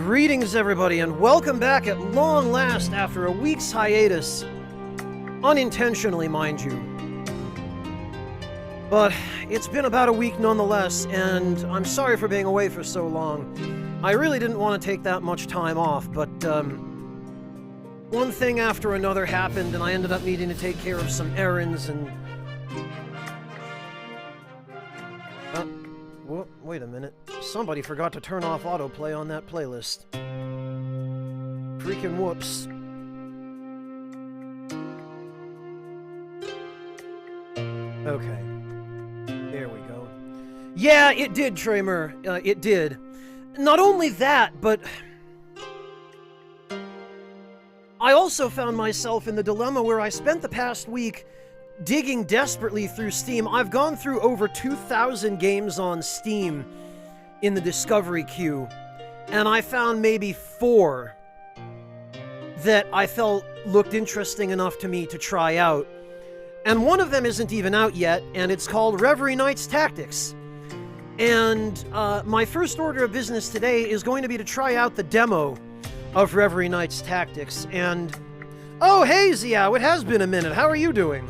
Greetings, everybody, and welcome back at long last after a week's hiatus. Unintentionally, mind you. But it's been about a week nonetheless, and I'm sorry for being away for so long. I really didn't want to take that much time off, but one thing after another happened, and I ended up needing to take care of some errands and... wait a minute. Somebody forgot to turn off autoplay on that playlist. Freaking whoops. Okay. There we go. Yeah, it did, Tramer. It did. Not only that, but... I also found myself in the dilemma where I spent the past week digging desperately through Steam. I've gone through over 2,000 games on Steam in the discovery queue, and I found maybe 4 that I felt looked interesting enough to me to try out. And one of them isn't even out yet, and it's called Reverie Tactics. And my first order of business today is going to be to try out the demo of Reverie Tactics. And oh, hey Xiao, it has been a minute. How are you doing?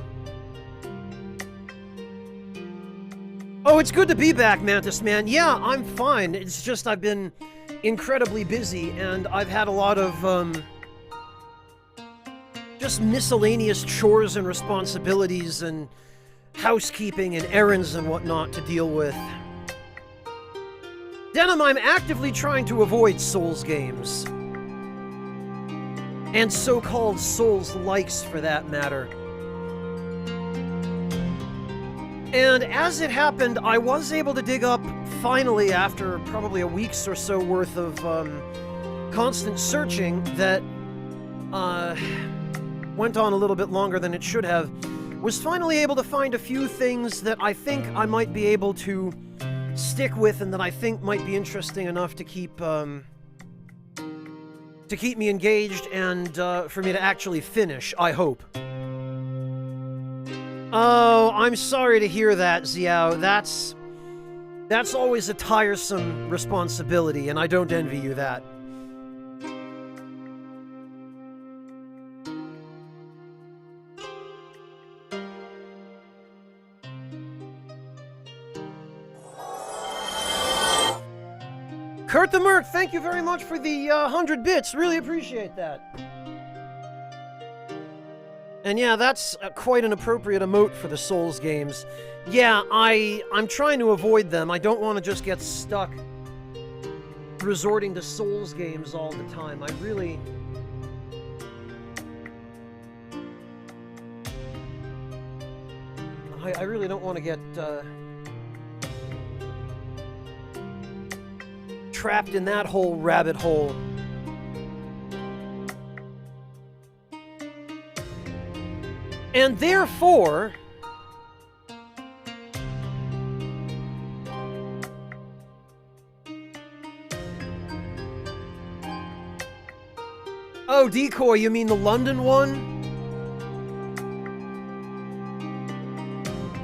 Oh, it's good to be back, Mantis Man. Yeah, I'm fine. It's just I've been incredibly busy, and I've had a lot of, just miscellaneous chores and responsibilities and housekeeping and errands and whatnot to deal with. Denim, I'm actively trying to avoid Souls games. And so-called Souls-likes, for that matter. And as it happened, I was able to dig up, finally, after probably a week's or so worth of constant searching that went on a little bit longer than it should have, was finally able to find a few things that I think I might be able to stick with and that I think might be interesting enough to keep me engaged and for me to actually finish, I hope. Oh, I'm sorry to hear that, Xiao. That's always a tiresome responsibility, and I don't envy you that. Kurt the Merc, thank you very much for the 100 bits. Really appreciate that. And yeah, that's quite an appropriate emote for the Souls games. Yeah, I'm trying to avoid them. I don't want to just get stuck resorting to Souls games all the time. I really don't want to get trapped in that whole rabbit hole. And therefore, oh, Decoy, you mean the London one?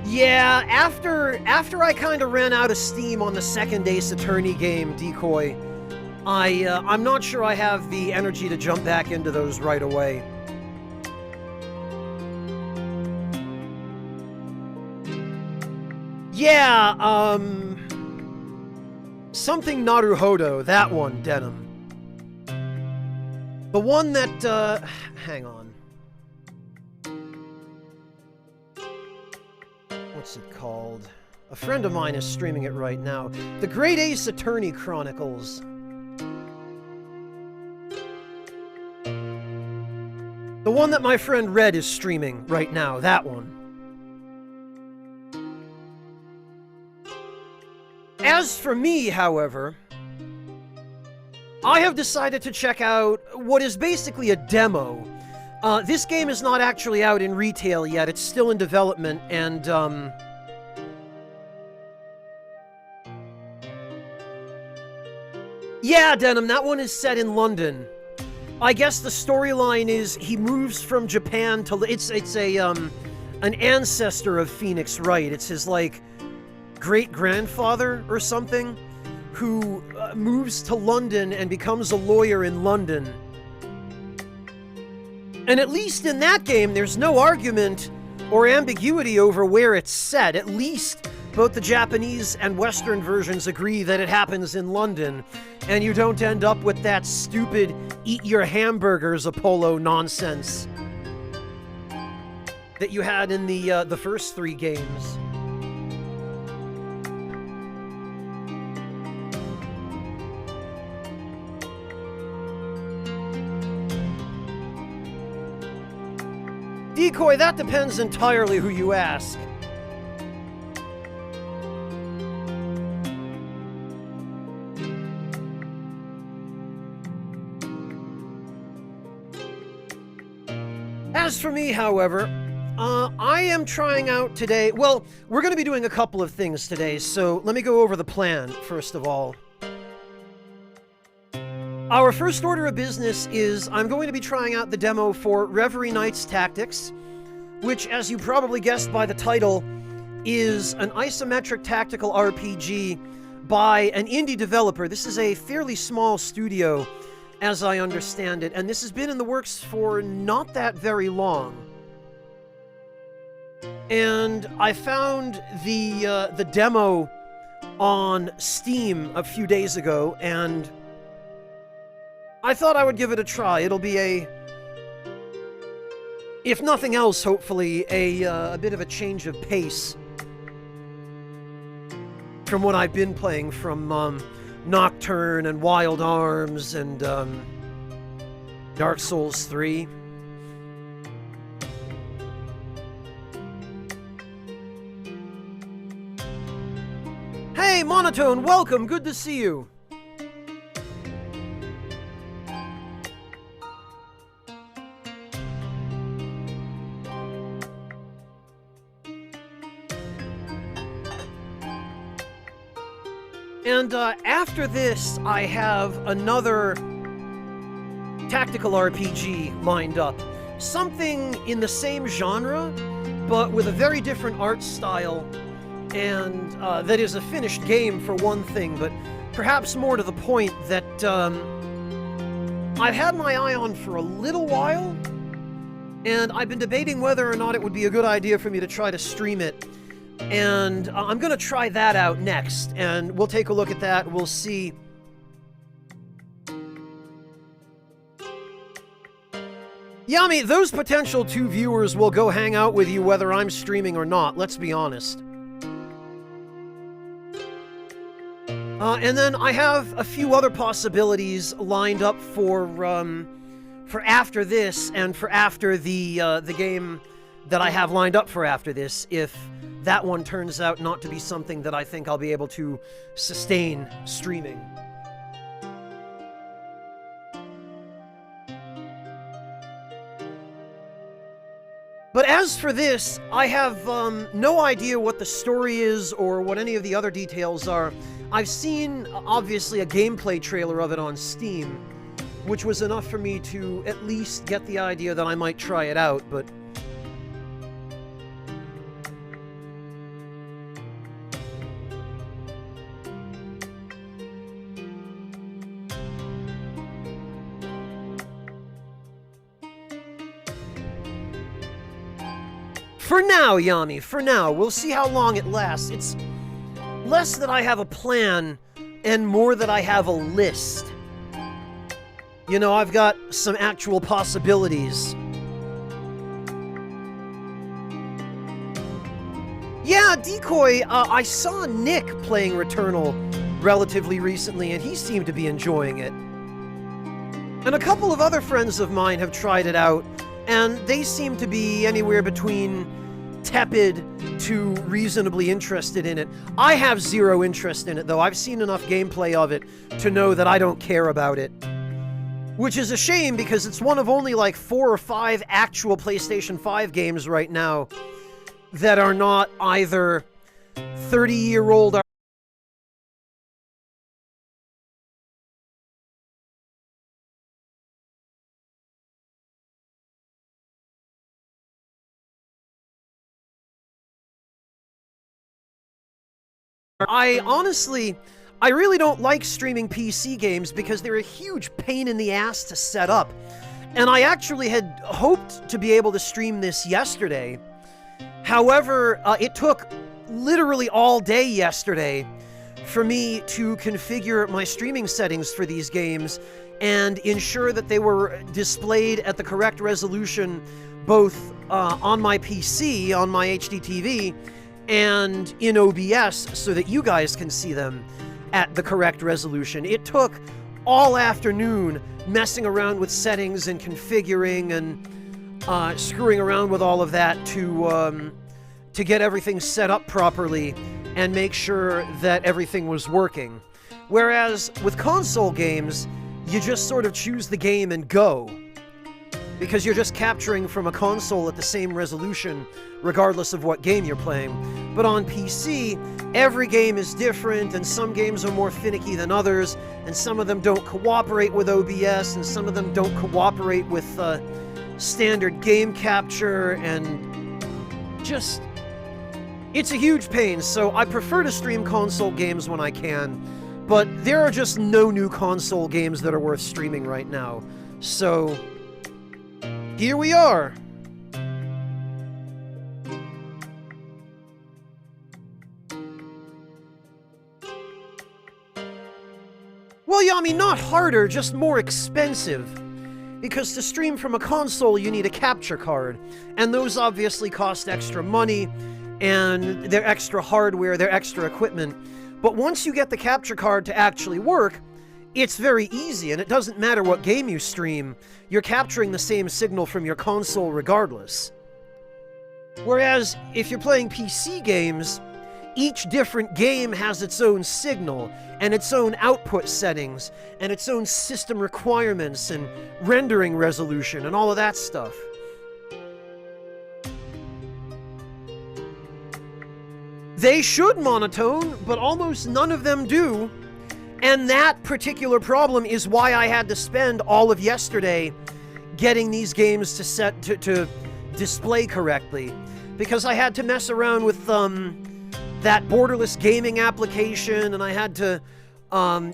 Yeah, after I kind of ran out of steam on the second Ace Attorney game, Decoy, I'm not sure I have the energy to jump back into those right away. Yeah, something Naruhodo, that one, Denim. The one that, hang on. What's it called? A friend of mine is streaming it right now. The Great Ace Attorney Chronicles. The one that my friend Red is streaming right now, that one. As for me, however, I have decided to check out what is basically a demo. This game is not actually out in retail yet, it's still in development, and, yeah, Denim, that one is set in London. I guess the storyline is he moves from Japan to... It's an ancestor of Phoenix Wright. It's his, like, great-grandfather or something who moves to London and becomes a lawyer in London. And at least in that game, there's no argument or ambiguity over where it's set. At least both the Japanese and Western versions agree that it happens in London, and you don't end up with that stupid eat your hamburgers Apollo nonsense that you had in the first 3 games. Decoy, that depends entirely who you ask. As for me, however, I am trying out today. Well, we're going to be doing a couple of things today, so let me go over the plan, first of all. Our first order of business is I'm going to be trying out the demo for Reverie Knights Tactics, which, as you probably guessed by the title, is an isometric tactical RPG by an indie developer. This is a fairly small studio, as I understand it, and this has been in the works for not that very long. And I found the demo on Steam a few days ago, and I thought I would give it a try. It'll be if nothing else, hopefully, a bit of a change of pace from what I've been playing from Nocturne and Wild Arms and Dark Souls 3. Hey, Monotone, welcome. Good to see you. And after this, I have another tactical RPG lined up. Something in the same genre, but with a very different art style, and that is a finished game for one thing, but perhaps more to the point that I've had my eye on for a little while, and I've been debating whether or not it would be a good idea for me to try to stream it. And I'm going to try that out next, and we'll take a look at that. We'll see. Yami, those potential 2 viewers will go hang out with you whether I'm streaming or not, let's be honest. And then I have a few other possibilities lined up for after this, and for after the game that I have lined up for after this, if that one turns out not to be something that I think I'll be able to sustain streaming. But as for this, I have no idea what the story is or what any of the other details are. I've seen, obviously, a gameplay trailer of it on Steam, which was enough for me to at least get the idea that I might try it out, but for now, Yami, for now. We'll see how long it lasts. It's less that I have a plan and more that I have a list. You know, I've got some actual possibilities. Yeah, Decoy, I saw Nick playing Returnal relatively recently, and he seemed to be enjoying it. And a couple of other friends of mine have tried it out, and they seem to be anywhere between tepid to reasonably interested in it. I have zero interest in it, though. I've seen enough gameplay of it to know that I don't care about it. Which is a shame, because it's one of only like 4 or 5 actual PlayStation 5 games right now that are not either 30-year-old I honestly, I really don't like streaming PC games because they're a huge pain in the ass to set up. And I actually had hoped to be able to stream this yesterday. However, it took literally all day yesterday for me to configure my streaming settings for these games and ensure that they were displayed at the correct resolution both on my PC, on my HD TV, and in OBS so that you guys can see them at the correct resolution. It took all afternoon messing around with settings and configuring and screwing around with all of that to get everything set up properly and make sure that everything was working. Whereas with console games, you just sort of choose the game and go, because you're just capturing from a console at the same resolution regardless of what game you're playing. But on PC, every game is different, and some games are more finicky than others, and some of them don't cooperate with OBS, and some of them don't cooperate with standard game capture, and just... it's a huge pain, so I prefer to stream console games when I can, but there are just no new console games that are worth streaming right now. So, here we are. Well, yeah, I mean, not harder, just more expensive. Because to stream from a console, you need a capture card, and those obviously cost extra money, and they're extra hardware, they're extra equipment. But once you get the capture card to actually work, it's very easy, and it doesn't matter what game you stream, you're capturing the same signal from your console regardless. Whereas, if you're playing PC games, each different game has its own signal, and its own output settings, and its own system requirements, and rendering resolution, and all of that stuff. They should monotone, but almost none of them do. And that particular problem is why I had to spend all of yesterday getting these games to display correctly. Because I had to mess around with that borderless gaming application, and I had to,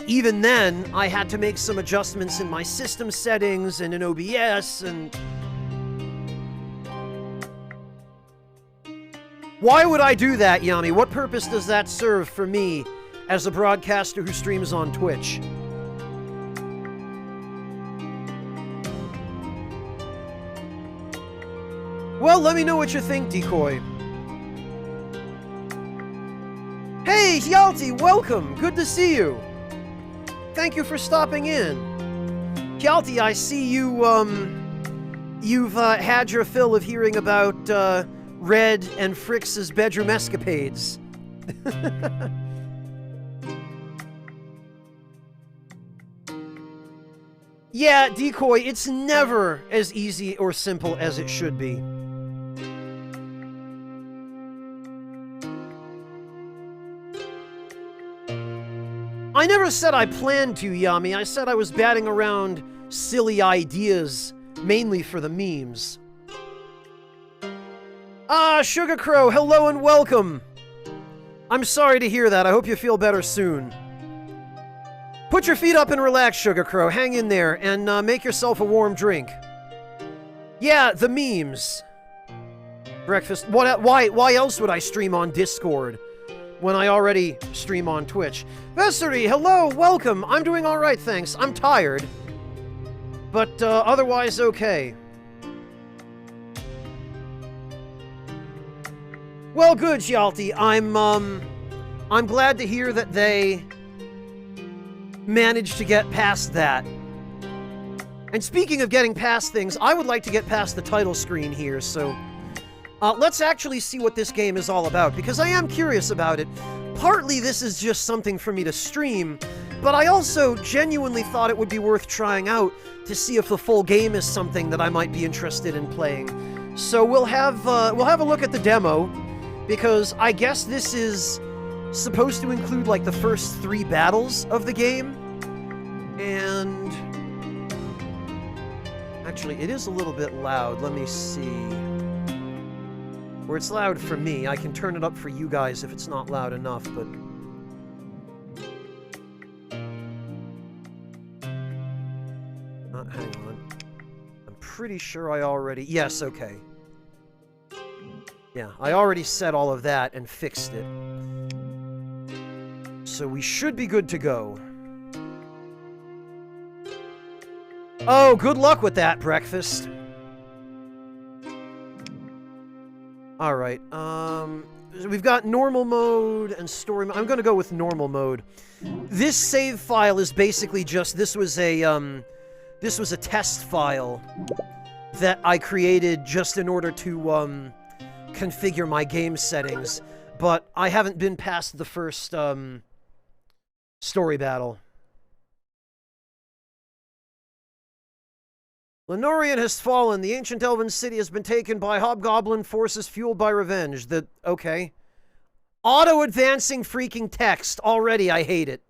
even then, I had to make some adjustments in my system settings and in OBS, and... why would I do that, Yami? What purpose does that serve for me as a broadcaster who streams on Twitch? Well, let me know what you think, Decoy. Hey, Hjalti, welcome! Good to see you! Thank you for stopping in. Hjalti, I see you've had your fill of hearing about, Red and Frix's bedroom escapades. Yeah, Decoy, it's never as easy or simple as it should be. I never said I planned to, Yami. I said I was batting around silly ideas, mainly for the memes. Ah, Sugar Crow, hello and welcome! I'm sorry to hear that. I hope you feel better soon. Put your feet up and relax, Sugar Crow. Hang in there and make yourself a warm drink. Yeah, the memes. Breakfast. Why else would I stream on Discord when I already stream on Twitch? Vessery, hello, welcome. I'm doing alright, thanks. I'm tired. But otherwise okay. Well, good, Hjalti. I'm glad to hear that they managed to get past that. And speaking of getting past things, I would like to get past the title screen here, so... let's actually see what this game is all about, because I am curious about it. Partly this is just something for me to stream, but I also genuinely thought it would be worth trying out to see if the full game is something that I might be interested in playing. So we'll have a look at the demo, because I guess this is supposed to include, like, the first 3 battles of the game. And... actually, it is a little bit loud. Let me see. Or it's loud for me. I can turn it up for you guys if it's not loud enough, but... pretty sure I already... Yes, okay. Yeah, I already said all of that and fixed it. So we should be good to go. Oh, good luck with that, breakfast. Alright, we've got normal mode and story mode. I'm gonna go with normal mode. This save file is basically just... This was a test file that I created just in order to, configure my game settings. But I haven't been past the first, story battle. Lenorian has fallen. The ancient elven city has been taken by hobgoblin forces fueled by revenge. Okay. Auto-advancing freaking text. Already, I hate it.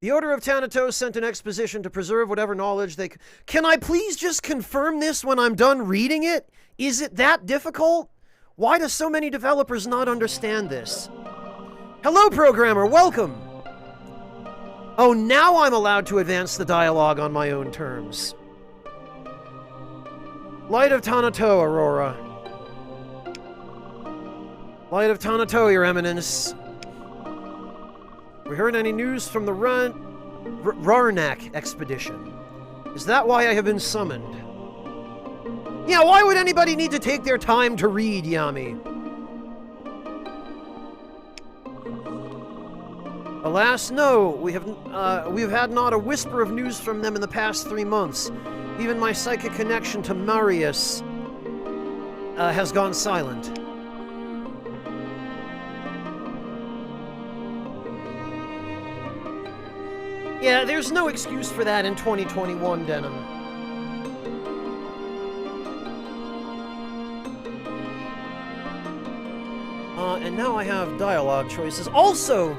The Order of Thanatos sent an expedition to preserve whatever knowledge they... Can I please just confirm this when I'm done reading it? Is it that difficult? Why do so many developers not understand this? Hello, programmer. Welcome. Oh, now I'm allowed to advance the dialogue on my own terms. Light of Thanato, Aurora. Light of Thanato, Your Eminence. We heard any news from the Rarnak expedition? Is that why I have been summoned? Yeah, why would anybody need to take their time to read, Yami? Alas, no. We have had not a whisper of news from them in the past 3 months. Even my psychic connection to Marius has gone silent. Yeah, there's no excuse for that in 2021, Denim. And now I have dialogue choices. Also,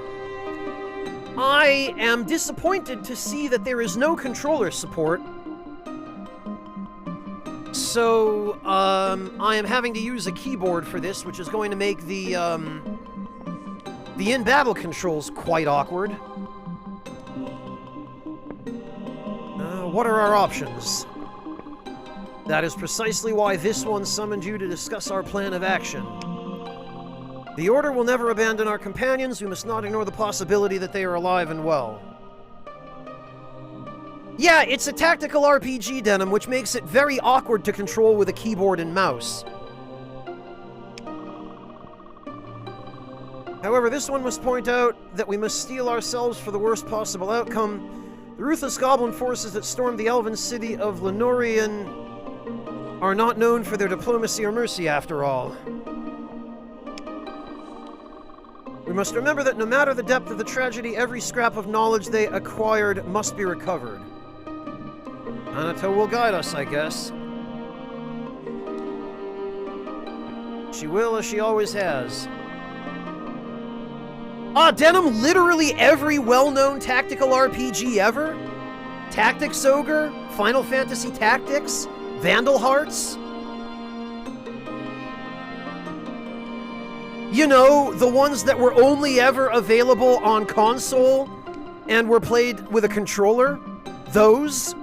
I am disappointed to see that there is no controller support. So, I am having to use a keyboard for this, which is going to make the in-battle controls quite awkward. What are our options? That is precisely why this one summoned you to discuss our plan of action. The Order will never abandon our companions. We must not ignore the possibility that they are alive and well. Yeah, it's a tactical RPG, Denim, which makes it very awkward to control with a keyboard and mouse. However, this one must point out that we must steel ourselves for the worst possible outcome. The ruthless goblin forces that stormed the elven city of Lenorian are not known for their diplomacy or mercy, after all. We must remember that no matter the depth of the tragedy, every scrap of knowledge they acquired must be recovered. Anato will guide us, I guess. She will, as she always has. Denim, literally every well-known tactical RPG ever? Tactics Ogre, Final Fantasy Tactics, Vandal Hearts. You know, the ones that were only ever available on console and were played with a controller? Those?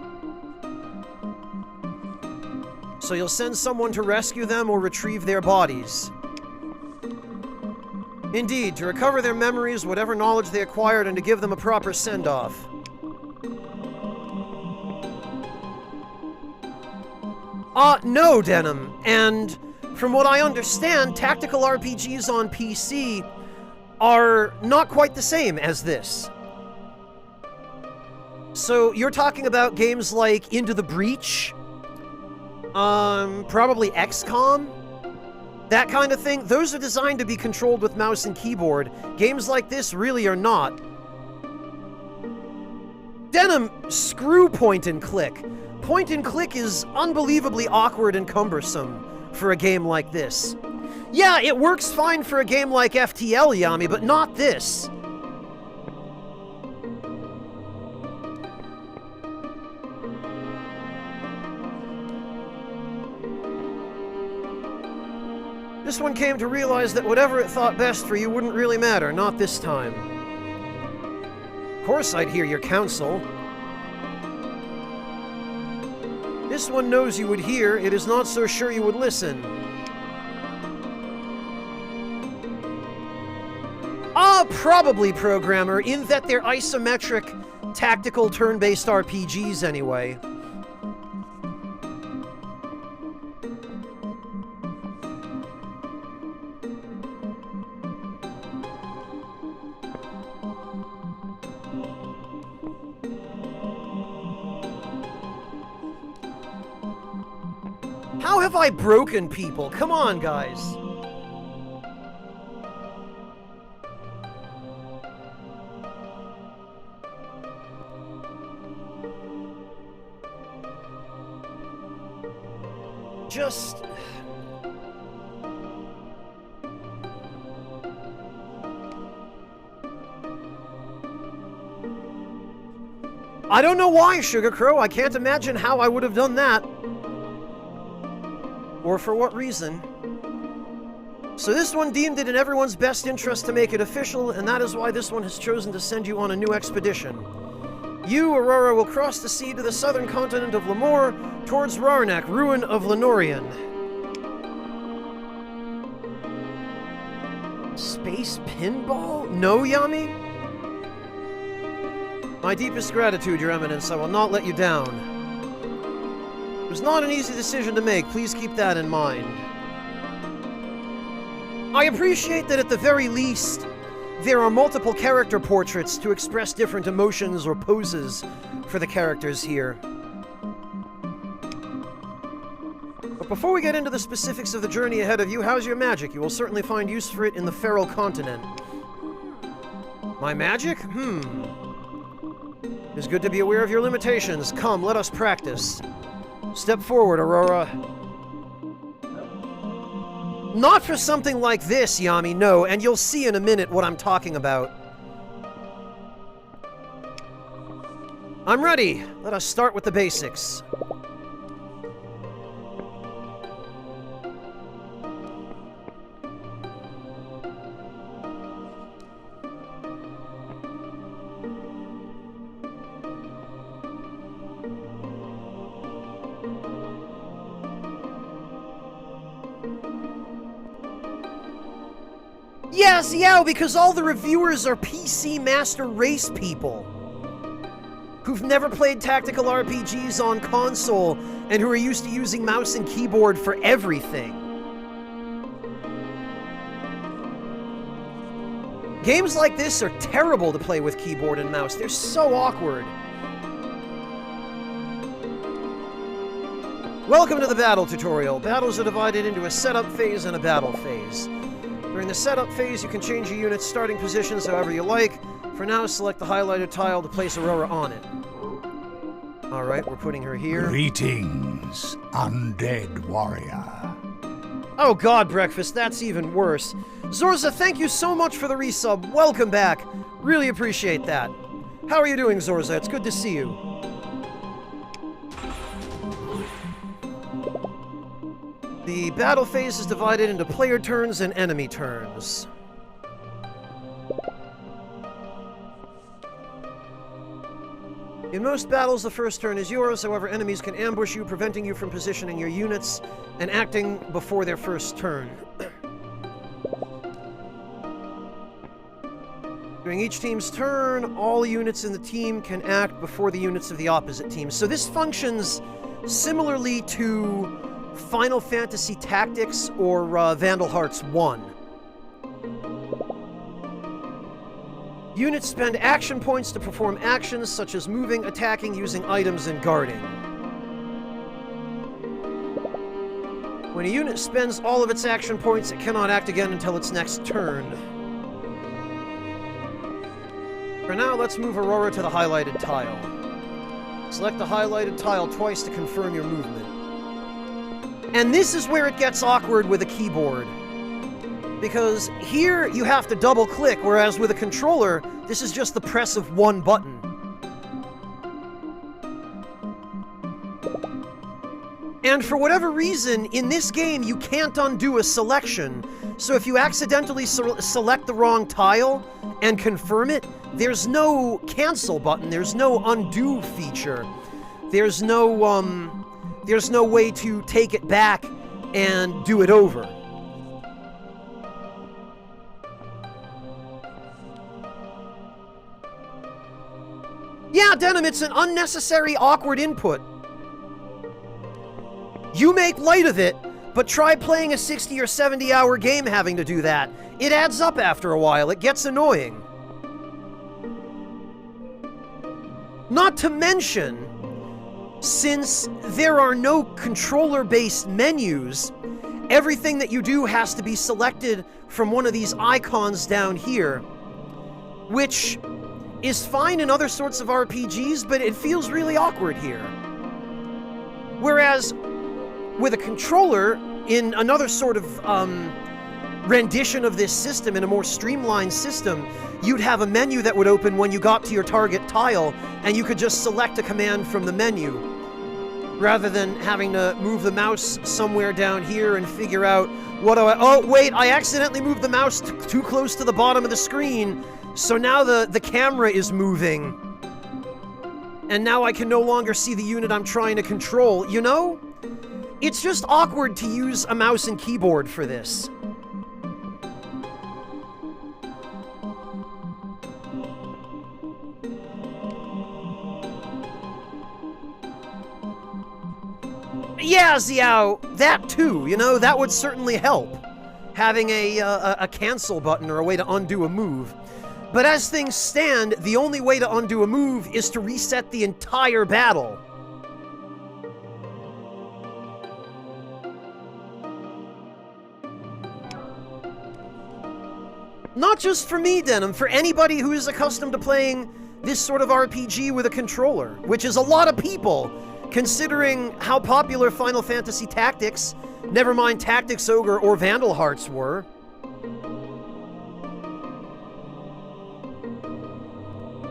So you'll send someone to rescue them or retrieve their bodies. Indeed, to recover their memories, whatever knowledge they acquired, and to give them a proper send-off. No, Denim. And from what I understand, tactical RPGs on PC are not quite the same as this. So you're talking about games like Into the Breach? Probably XCOM? That kind of thing. Those are designed to be controlled with mouse and keyboard. Games like this really are not. Denim, screw point and click. Point and click is unbelievably awkward and cumbersome for a game like this. Yeah, it works fine for a game like FTL, Yami, but not this. This one came to realize that whatever it thought best for you wouldn't really matter, not this time. Of course I'd hear your counsel. This one knows you would hear, it is not so sure you would listen. Probably, programmer, in that they're isometric, tactical, turn-based RPGs anyway. How have I broken people? Come on, guys. Just... I don't know why, Sugar Crow. I can't imagine how I would have done that. Or for what reason. So this one deemed it in everyone's best interest to make it official, and that is why this one has chosen to send you on a new expedition. You, Aurora, will cross the sea to the southern continent of Lemore, towards Rarnak, ruin of Lenorian. Space pinball? No, Yami? My deepest gratitude, Your Eminence. I will not let you down. It was not an easy decision to make. Please keep that in mind. I appreciate that at the very least, there are multiple character portraits to express different emotions or poses for the characters here. But before we get into the specifics of the journey ahead of you, how's your magic? You will certainly find use for it in the Feral Continent. My magic? It's good to be aware of your limitations. Come, let us practice. Step forward, Aurora. Not for something like this, Yami, no, and you'll see in a minute what I'm talking about. I'm ready. Let us start with the basics. Yes, yeah, because all the reviewers are PC Master Race people who've never played tactical RPGs on console and who are used to using mouse and keyboard for everything. Games like this are terrible to play with keyboard and mouse. They're so awkward. Welcome to the battle tutorial. Battles are divided into a setup phase and a battle phase. During the setup phase, you can change your unit's starting positions however you like. For now, select the highlighted tile to place Aurora on it. Alright, we're putting her here. Greetings, undead warrior. Oh god, Breakfast, that's even worse. Zorza, thank you so much for the resub. Welcome back. Really appreciate that. How are you doing, Zorza? It's good to see you. The battle phase is divided into player turns and enemy turns. In most battles, the first turn is yours. However, enemies can ambush you, preventing you from positioning your units and acting before their first turn. During each team's turn, all units in the team can act before the units of the opposite team. So this functions similarly to Final Fantasy Tactics or Vandal Hearts 1. Units spend action points to perform actions such as moving, attacking, using items, and guarding. When a unit spends all of its action points, it cannot act again until its next turn. For now, let's move Aurora to the highlighted tile. Select the highlighted tile twice to confirm your movement. And this is where it gets awkward with a keyboard. Because here you have to double click, whereas with a controller, this is just the press of one button. And for whatever reason, in this game, you can't undo a selection. So if you accidentally select the wrong tile and confirm it, there's no cancel button, there's no undo feature. There's no there's no way to take it back and do it over. Yeah, Denim, it's an unnecessary, awkward input. You make light of it, but try playing a 60 or 70 hour game having to do that. It adds up after a while. It gets annoying. Not to mention, since there are no controller-based menus, everything that you do has to be selected from one of these icons down here, which is fine in other sorts of RPGs, but it feels really awkward here. Whereas, with a controller, in another sort of rendition of this system, in a more streamlined system, you'd have a menu that would open when you got to your target tile, and you could just select a command from the menu, rather than having to move the mouse somewhere down here and figure out, what do I... Oh, wait, I accidentally moved the mouse too close to the bottom of the screen, so now the camera is moving. And now I can no longer see the unit I'm trying to control, you know? It's just awkward to use a mouse and keyboard for this. Yeah, Xiao, that too, you know, that would certainly help. Having a cancel button or a way to undo a move. But as things stand, the only way to undo a move is to reset the entire battle. Not just for me, Denim, for anybody who is accustomed to playing this sort of RPG with a controller, which is a lot of people, considering how popular Final Fantasy Tactics, never mind Tactics Ogre or Vandal Hearts were.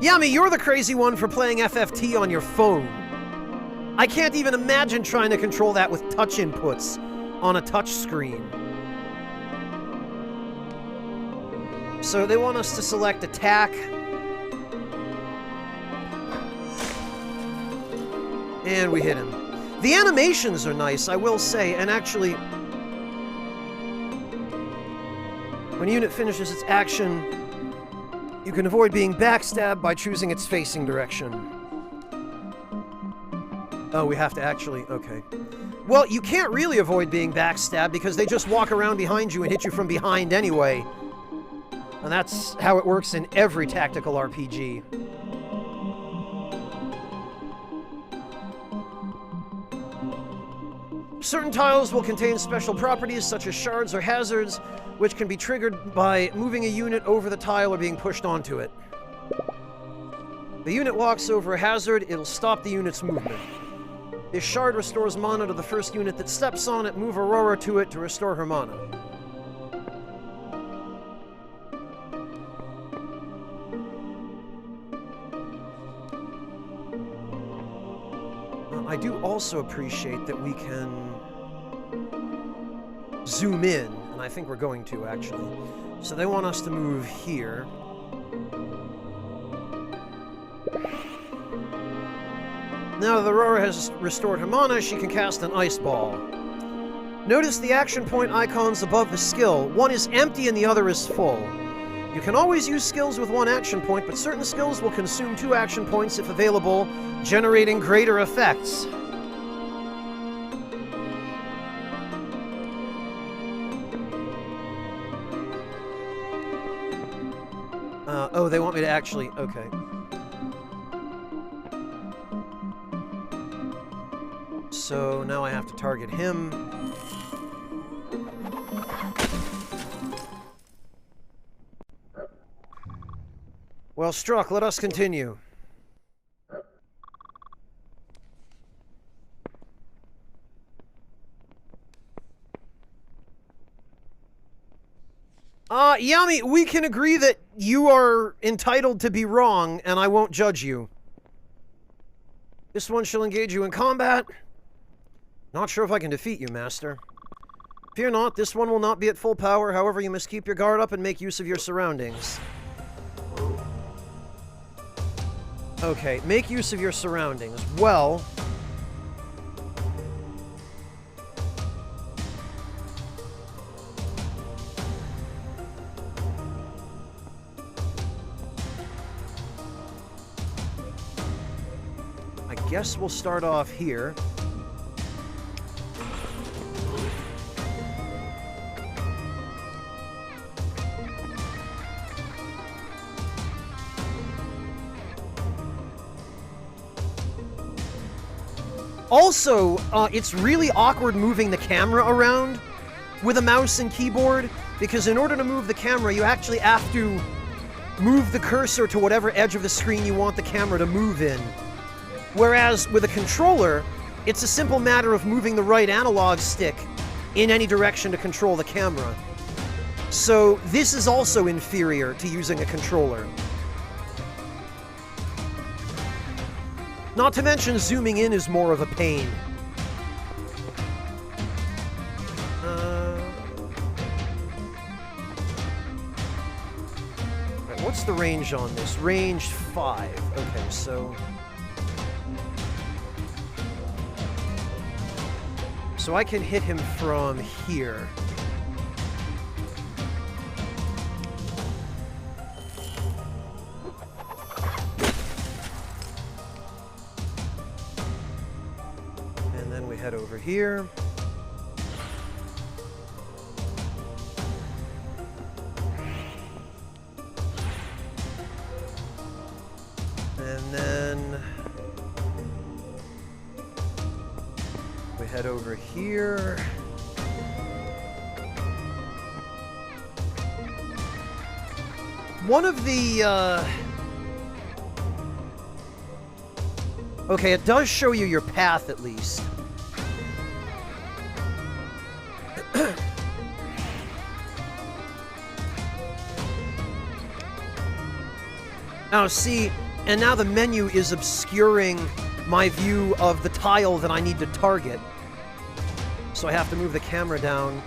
Yami, you're the crazy one for playing FFT on your phone. I can't even imagine trying to control that with touch inputs on a touch screen. So they want us to select attack. And we hit him. The animations are nice, I will say, and actually, when a unit finishes its action, you can avoid being backstabbed by choosing its facing direction. Oh, we have to actually... okay. Well, you can't really avoid being backstabbed because they just walk around behind you and hit you from behind anyway. And that's how it works in every tactical RPG. Certain tiles will contain special properties such as shards or hazards, which can be triggered by moving a unit over the tile or being pushed onto it. The unit walks over a hazard, it'll stop the unit's movement. This shard restores mana to the first unit that steps on it. Move Aurora to it to restore her mana. I do also appreciate that we can zoom in, and I think we're going to, actually. So they want us to move here. Now that Aurora has restored her mana, she can cast an Ice Ball. Notice the action point icons above the skill. One is empty and the other is full. You can always use skills with one action point, but certain skills will consume 2 action points if available, generating greater effects. Oh, they want me to actually... okay. So now I have to target him. Well struck, let us continue. Yami, we can agree that you are entitled to be wrong, and I won't judge you. This one shall engage you in combat. Not sure if I can defeat you, Master. Fear not, this one will not be at full power, however you must keep your guard up and make use of your surroundings. Okay, make use of your surroundings. Well... guess we'll start off here. Also, it's really awkward moving the camera around with a mouse and keyboard, because in order to move the camera, you actually have to move the cursor to whatever edge of the screen you want the camera to move in. Whereas with a controller, it's a simple matter of moving the right analog stick in any direction to control the camera. So this is also inferior to using a controller. Not to mention, zooming in is more of a pain. Right, what's the range on this? Range 5. Okay, so... So I can hit him from here. Head over here. And then we head over here. One of the, okay, it does show you your path at least. Now see, and now the menu is obscuring my view of the tile that I need to target. So I have to move the camera down.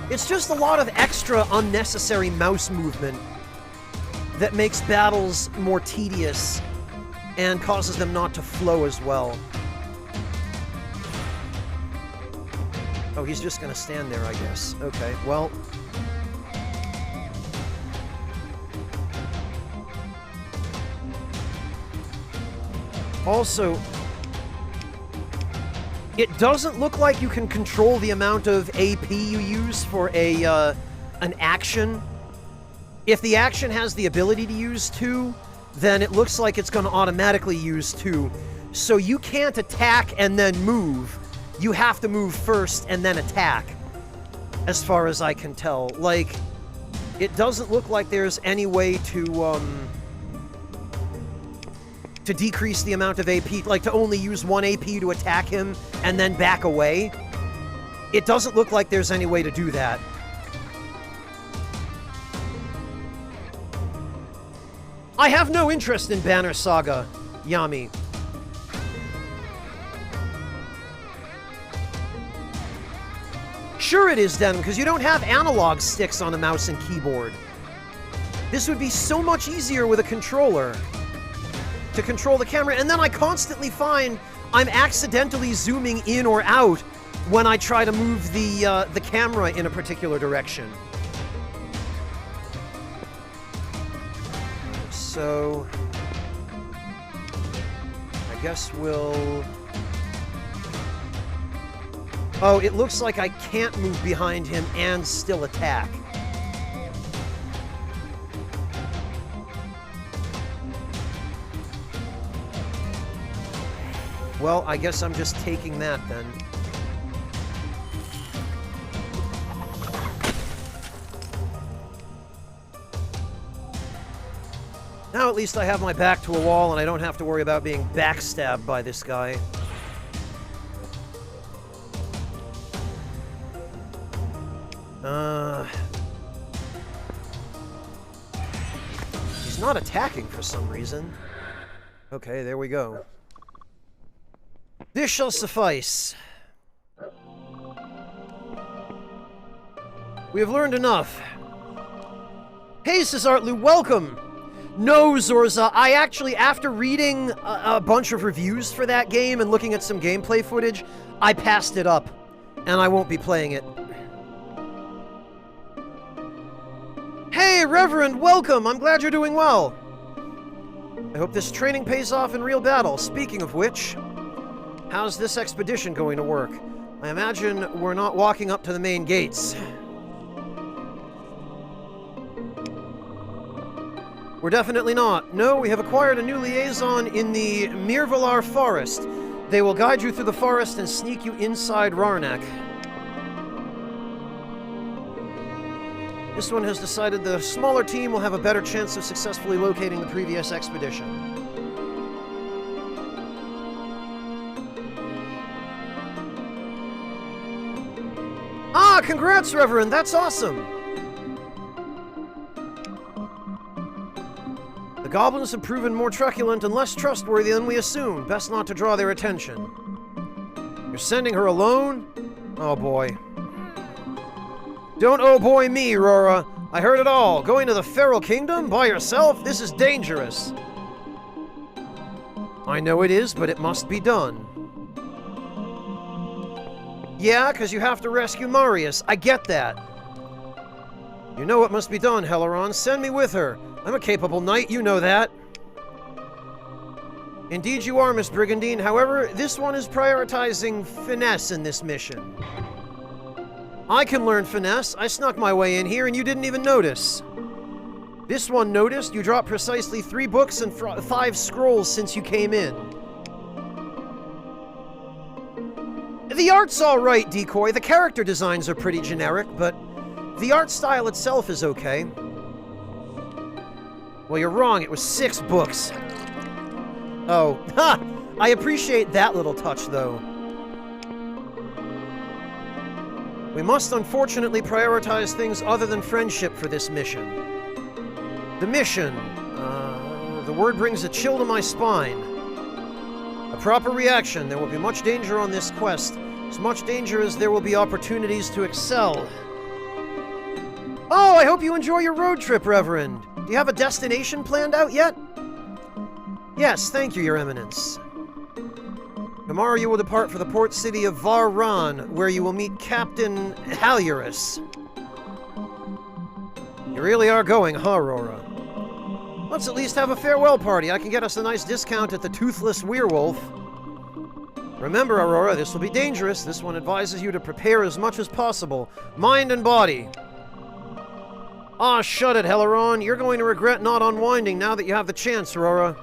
It's just a lot of extra unnecessary mouse movement that makes battles more tedious and causes them not to flow as well. Oh, he's just gonna stand there, I guess. Okay, well... Also, it doesn't look like you can control the amount of AP you use for an action. If the action has the ability to use 2, then it looks like it's going to automatically use 2. So you can't attack and then move. You have to move first and then attack, as far as I can tell. Like, it doesn't look like there's any way to decrease the amount of AP, like to only use 1 AP to attack him and then back away. It doesn't look like there's any way to do that. I have no interest in Banner Saga, Yami. Sure it is, then, because you don't have analog sticks on a mouse and keyboard. This would be so much easier with a controller to control the camera, and then I constantly find I'm accidentally zooming in or out when I try to move the camera in a particular direction. So I guess we'll... Oh, it looks like I can't move behind him and still attack. Well, I guess I'm just taking that then. Now at least I have my back to a wall and I don't have to worry about being backstabbed by this guy. He's not attacking for some reason. Okay, there we go. This shall suffice. We have learned enough. Hey, Cesartlu, welcome! No, Zorza, I actually, after reading a bunch of reviews for that game and looking at some gameplay footage, I passed it up, and I won't be playing it. Hey, Reverend, welcome! I'm glad you're doing well. I hope this training pays off in real battle. Speaking of which, how's this expedition going to work? I imagine we're not walking up to the main gates. We're definitely not. No, we have acquired a new liaison in the Mirvalar Forest. They will guide you through the forest and sneak you inside Rarnak. This one has decided the smaller team will have a better chance of successfully locating the previous expedition. Ah, congrats, Reverend! That's awesome! The goblins have proven more truculent and less trustworthy than we assumed. Best not to draw their attention. You're sending her alone? Oh boy. Don't oh boy me, Rora. I heard it all. Going to the Feral Kingdom by yourself? This is dangerous. I know it is, but it must be done. Yeah, because you have to rescue Marius. I get that. You know what must be done, Helaron. Send me with her. I'm a capable knight, you know that. Indeed you are, Miss Brigandine. However, this one is prioritizing finesse in this mission. I can learn finesse. I snuck my way in here and you didn't even notice. This one noticed. You dropped precisely 3 books and 5 scrolls since you came in. The art's alright, Decoy. The character designs are pretty generic, but the art style itself is okay. Well, you're wrong. It was 6 books. Oh, ha! I appreciate that little touch, though. We must unfortunately prioritize things other than friendship for this mission. The mission. The word brings a chill to my spine. A proper reaction. There will be much danger on this quest. As much danger as there will be opportunities to excel. Oh, I hope you enjoy your road trip, Reverend. Do you have a destination planned out yet? Yes, thank you, Your Eminence. Tomorrow you will depart for the port city of Varran, where you will meet Captain Halurus. You really are going, huh, Aurora? Let's at least have a farewell party. I can get us a nice discount at the Toothless Werewolf. Remember, Aurora, this will be dangerous. This one advises you to prepare as much as possible, mind and body. Ah, shut it, Helaron. You're going to regret not unwinding now that you have the chance, Aurora.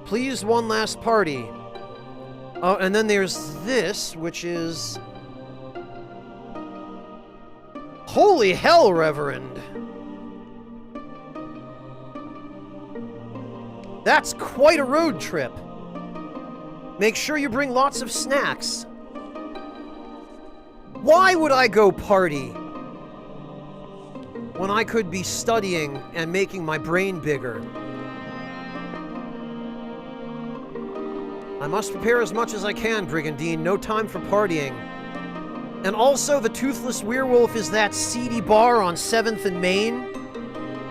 Please, one last party. Oh, and then there's this, which is... Holy hell, Reverend! That's quite a road trip. Make sure you bring lots of snacks. Why would I go party when I could be studying and making my brain bigger? I must prepare as much as I can, Brigandine. No time for partying. And also, the Toothless Werewolf is that seedy bar on 7th and Main,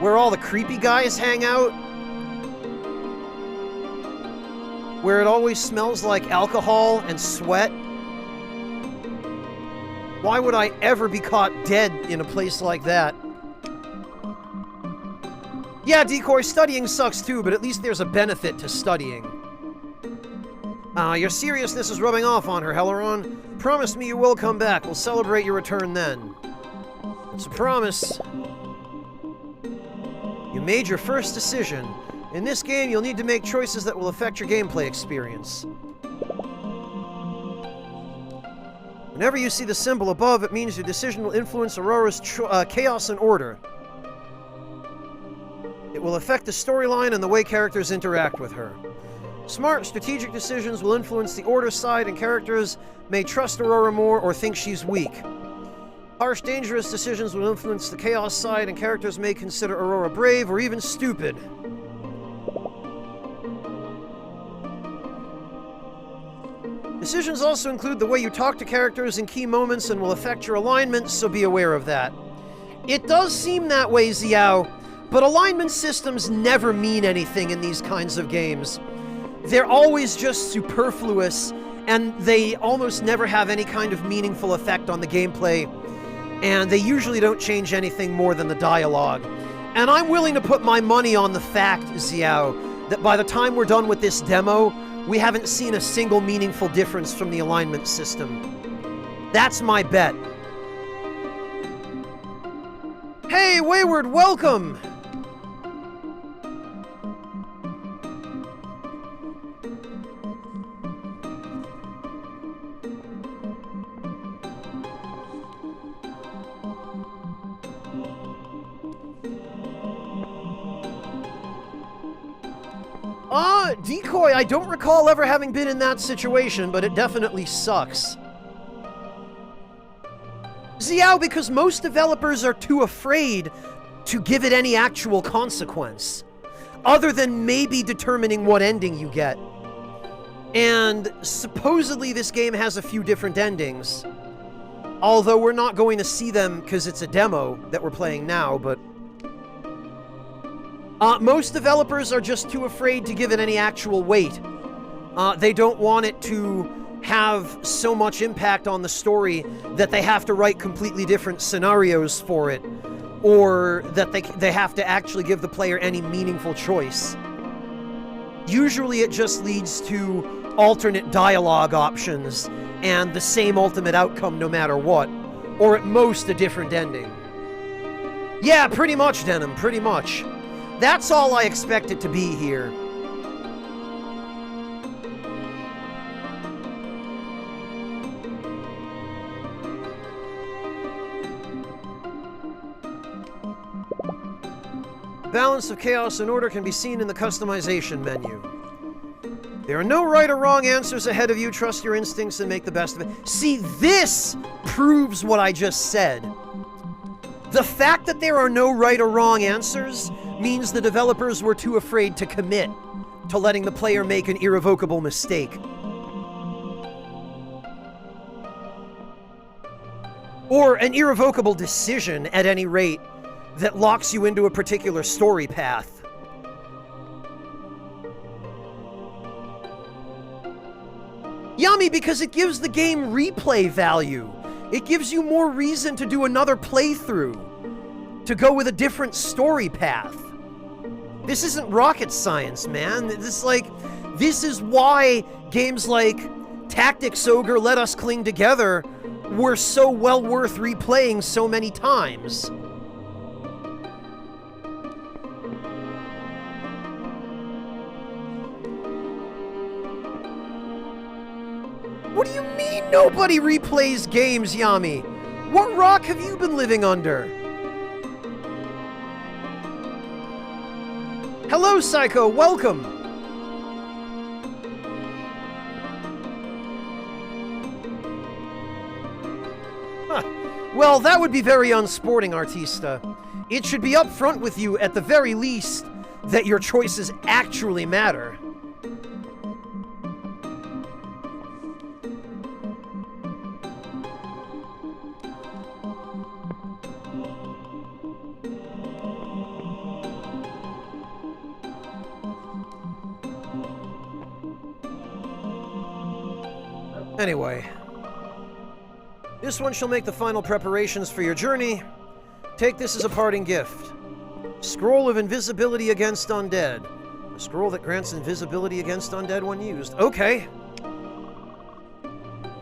where all the creepy guys hang out, where it always smells like alcohol and sweat. Why would I ever be caught dead in a place like that? Yeah, Decoy, studying sucks too, but at least there's a benefit to studying. Your seriousness is rubbing off on her, Helaron. Promise me you will come back. We'll celebrate your return then. It's a promise. You made your first decision. In this game, you'll need to make choices that will affect your gameplay experience. Whenever you see the symbol above, it means your decision will influence Aurora's chaos and order. It will affect the storyline and the way characters interact with her. Smart, strategic decisions will influence the order side, and characters may trust Aurora more or think she's weak. Harsh, dangerous decisions will influence the chaos side, and characters may consider Aurora brave or even stupid. Decisions also include the way you talk to characters in key moments and will affect your alignment, so be aware of that. It does seem that way, Xiao, but alignment systems never mean anything in these kinds of games. They're always just superfluous, and they almost never have any kind of meaningful effect on the gameplay, and they usually don't change anything more than the dialogue. And I'm willing to put my money on the fact, Xiao, that by the time we're done with this demo, we haven't seen a single meaningful difference from the alignment system. That's my bet. Hey, Wayward, welcome! Decoy, I don't recall ever having been in that situation, but it definitely sucks. Xiao, because most developers are too afraid to give it any actual consequence, other than maybe determining what ending you get. And supposedly this game has a few different endings, although we're not going to see them because it's a demo that we're playing now, but... most developers are just too afraid to give it any actual weight. They don't want it to have so much impact on the story that they have to write completely different scenarios for it, or that they have to actually give the player any meaningful choice. Usually it just leads to alternate dialogue options and the same ultimate outcome no matter what, or at most a different ending. Yeah, pretty much, Denim, pretty much. That's all I expect it to be here. Balance of chaos and order can be seen in the customization menu. There are no right or wrong answers ahead of you. Trust your instincts and make the best of it. See, this proves what I just said. The fact that there are no right or wrong answers means the developers were too afraid to commit to letting the player make an irrevocable mistake. Or an irrevocable decision, at any rate, that locks you into a particular story path. Yummy, because it gives the game replay value. It gives you more reason to do another playthrough, to go with a different story path. This isn't rocket science, man. This is why games like Tactics Ogre, Let Us Cling Together were so well worth replaying so many times. What do you mean nobody replays games, Yami? What rock have you been living under? Hello, Psycho, welcome! Huh. Well, that would be very unsporting, Artista. It should be up front with you, at the very least, that your choices actually matter. Anyway, this one shall make the final preparations for your journey. Take this as a parting gift. Scroll of Invisibility Against Undead. A scroll that grants invisibility against undead when used. Okay.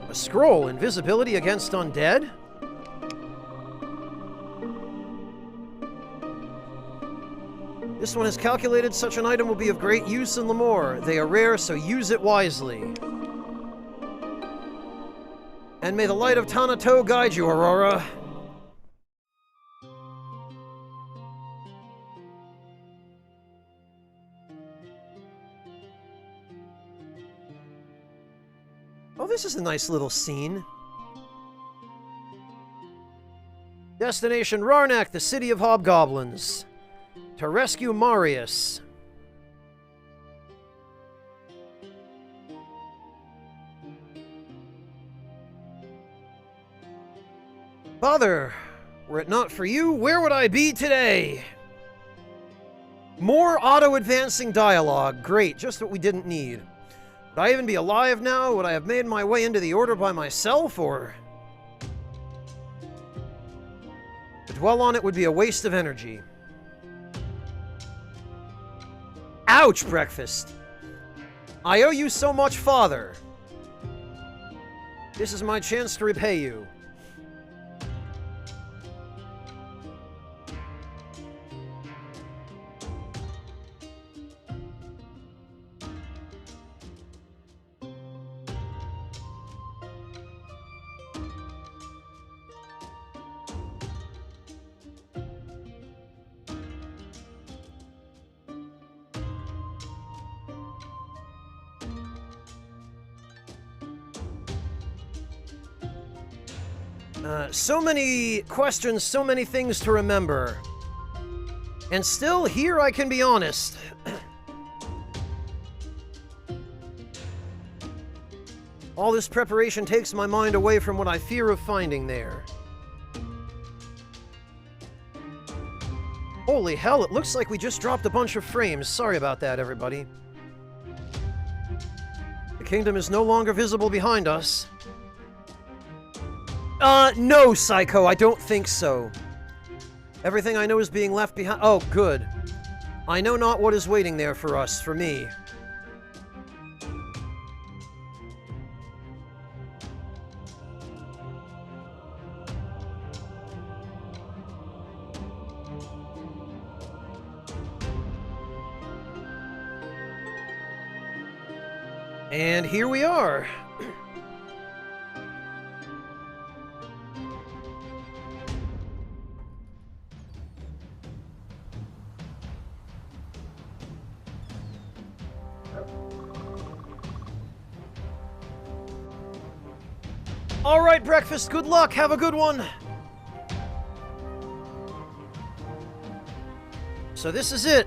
A scroll, invisibility against undead? This one has calculated such an item will be of great use in Lemoore. They are rare, so use it wisely. And may the light of Tanato guide you, Aurora. Oh, this is a nice little scene. Destination Rarnak, the city of hobgoblins. To rescue Marius. Father, were it not for you, where would I be today? More auto-advancing dialogue. Great, just what we didn't need. Would I even be alive now? Would I have made my way into the Order by myself, or... To dwell on it would be a waste of energy. Ouch, Breakfast. I owe you so much, Father. This is my chance to repay you. So many questions, so many things to remember. And still, here I can be honest. All this preparation takes my mind away from what I fear of finding there. Holy hell, it looks like we just dropped a bunch of frames. Sorry about that, everybody. The kingdom is no longer visible behind us. No, Psycho, I don't think so. Everything I know is being left behind. Oh, good. I know not what is waiting there for us, for me. And here we are. All right, Breakfast, good luck. Have a good one. So this is it.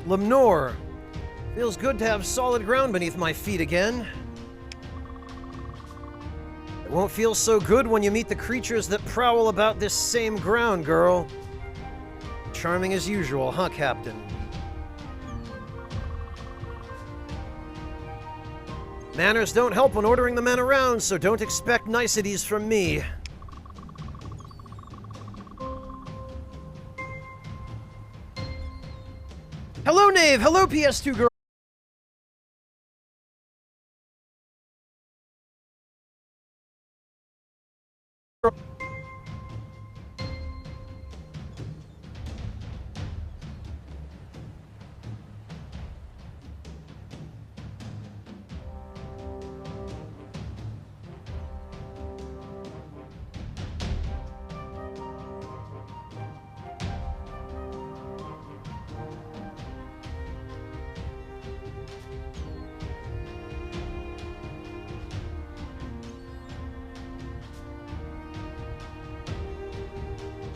Lemnor. Feels good to have solid ground beneath my feet again. It won't feel so good when you meet the creatures that prowl about this same ground, girl. Charming as usual, huh, Captain? Manners don't help when ordering the men around, so don't expect niceties from me. Hello, Knave! Hello, PS2 girl!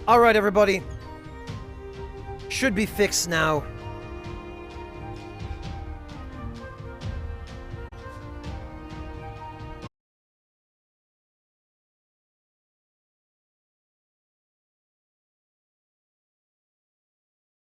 Alright, everybody. Should be fixed now.